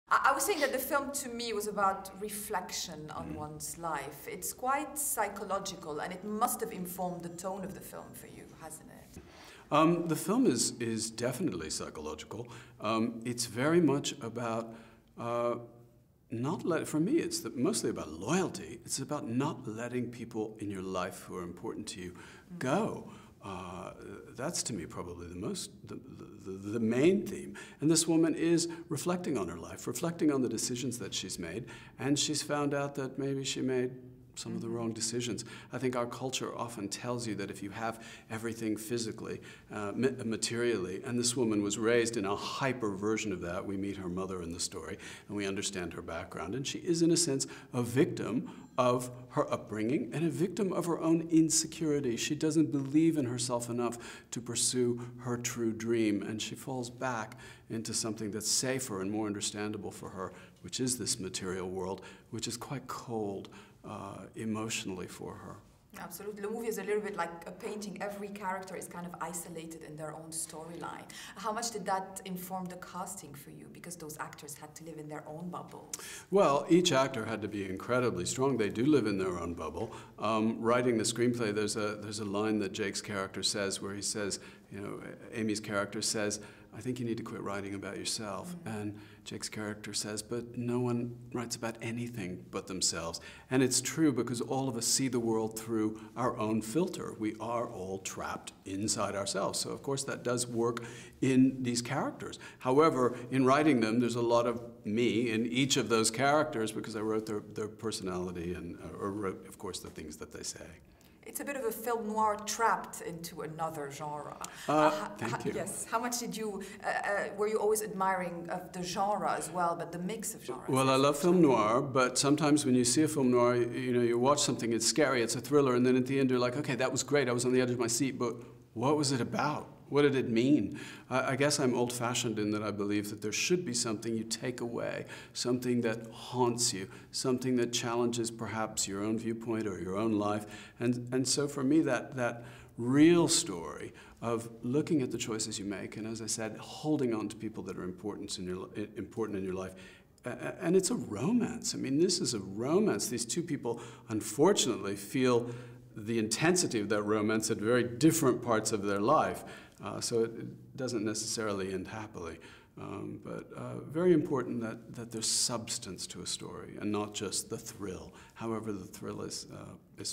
I was saying that the film, to me, was about reflection on one's life. It's quite psychological, and it must have informed the tone of the film for you, hasn't it? The film is definitely psychological. It's very much about for me, it's mostly about loyalty. It's about not letting people in your life who are important to you go. That's to me probably the main theme. And this woman is reflecting on her life, reflecting on the decisions that she's made, and she's found out that maybe she made some of the wrong decisions. I think our culture often tells you that if you have everything physically, materially, and this woman was raised in a hyper version of that. We meet her mother in the story, and we understand her background, and she is, in a sense, a victim of her upbringing and a victim of her own insecurity. She doesn't believe in herself enough to pursue her true dream, and she falls back into something that's safer and more understandable for her, which is this material world, which is quite cold emotionally for her. Absolutely. The movie is a little bit like a painting. Every character is kind of isolated in their own storyline. How much did that inform the casting for you? Because those actors had to live in their own bubble. Well, each actor had to be incredibly strong. They do live in their own bubble. Writing the screenplay, there's a line that Jake's character says where he says, you know, Amy's character says, "I think you need to quit writing about yourself." And Jake's character says, "But no one writes about anything but themselves." And it's true, because all of us see the world through our own filter. We are all trapped inside ourselves. So of course that does work in these characters. However, in writing them, there's a lot of me in each of those characters, because I wrote their personality and wrote, of course, the things that they say. It's a bit of a film noir trapped into another genre. Thank you. Yes. How much did you, were you always admiring of the genre as well, but the mix of genres? Well, I love film noir, but sometimes when you see a film noir, you watch something, it's scary, it's a thriller, and then at the end you're like, okay, that was great, I was on the edge of my seat, but what was it about? What did it mean? I guess I'm old-fashioned in that I believe that there should be something you take away, something that haunts you, something that challenges perhaps your own viewpoint or your own life. And so for me, that real story of looking at the choices you make, and as I said, holding on to people that are important in your life. And it's a romance. I mean, this is a romance. These two people, unfortunately, feel the intensity of that romance at very different parts of their life. So it doesn't necessarily end happily. But very important that there's substance to a story and not just the thrill. However, the thrill is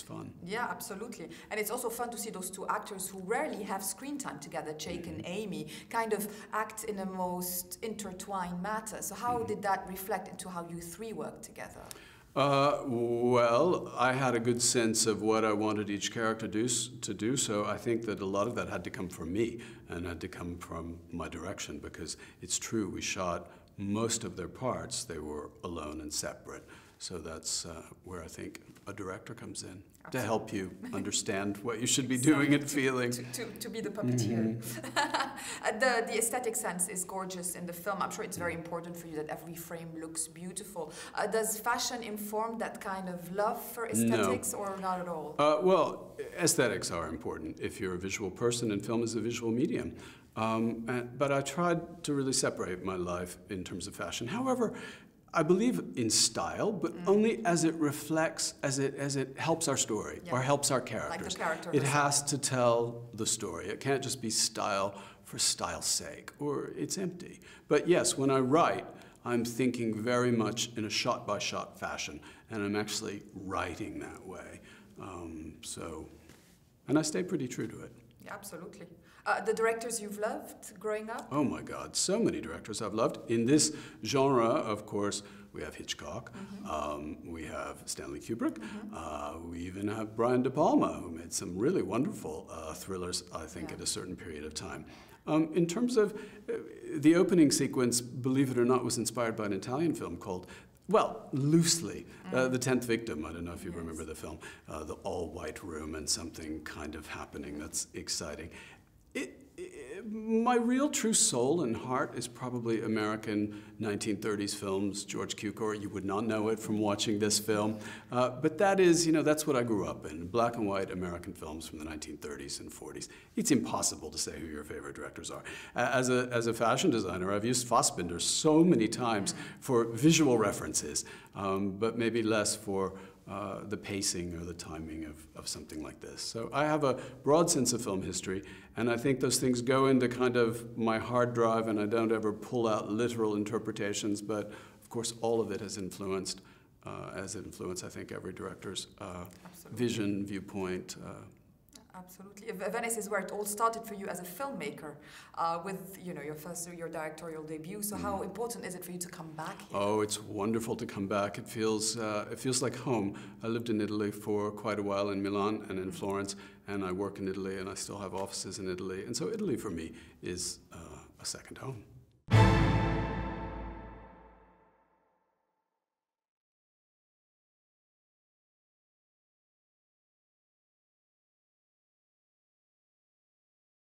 fun. Yeah, absolutely. And it's also fun to see those two actors who rarely have screen time together, Jake and Amy, kind of act in a most intertwined manner. So how did that reflect into how you three work together? Well, I had a good sense of what I wanted each character to do, so I think that a lot of that had to come from me and had to come from my direction, because it's true, we shot most of their parts, they were alone and separate. So that's where I think a director comes in, to help you understand what you should be doing and feeling. To be the puppeteer. The aesthetic sense is gorgeous in the film. I'm sure it's very important for you that every frame looks beautiful. Does fashion inform that kind of love for aesthetics, or not at all? Well, aesthetics are important if you're a visual person, and film is a visual medium. But I tried to really separate my life in terms of fashion. However, I believe in style, but only as it reflects, as it helps our story, or helps our characters. Like the character it has to tell the story. It can't just be style for style's sake, or it's empty. But yes, when I write, I'm thinking very much in a shot-by-shot fashion, and I'm actually writing that way. And I stay pretty true to it. Yeah, absolutely. The directors you've loved growing up? Oh my God, so many directors I've loved. In this genre, of course, we have Hitchcock, we have Stanley Kubrick, we even have Brian De Palma, who made some really wonderful thrillers, I think, at a certain period of time. In terms of the opening sequence, believe it or not, was inspired by an Italian film called, well, loosely, The 10th Victim. I don't know if you remember the film. The all-white room and something kind of happening that's exciting. My real true soul and heart is probably American 1930s films, George Cukor. You would not know it from watching this film. But that is, that's what I grew up in, black and white American films from the 1930s and 40s. It's impossible to say who your favorite directors are. As a fashion designer, I've used Fassbinder so many times for visual references, but maybe less for the pacing or the timing of something like this. So I have a broad sense of film history, and I think those things go into kind of my hard drive, and I don't ever pull out literal interpretations, but of course all of it has influenced, I think, every director's vision, viewpoint. Absolutely. Venice is where it all started for you as a filmmaker, with your directorial debut. So how important is it for you to come back here? Oh, it's wonderful to come back. It feels like home. I lived in Italy for quite a while, in Milan and in Florence, and I work in Italy, and I still have offices in Italy. And so Italy for me is a second home.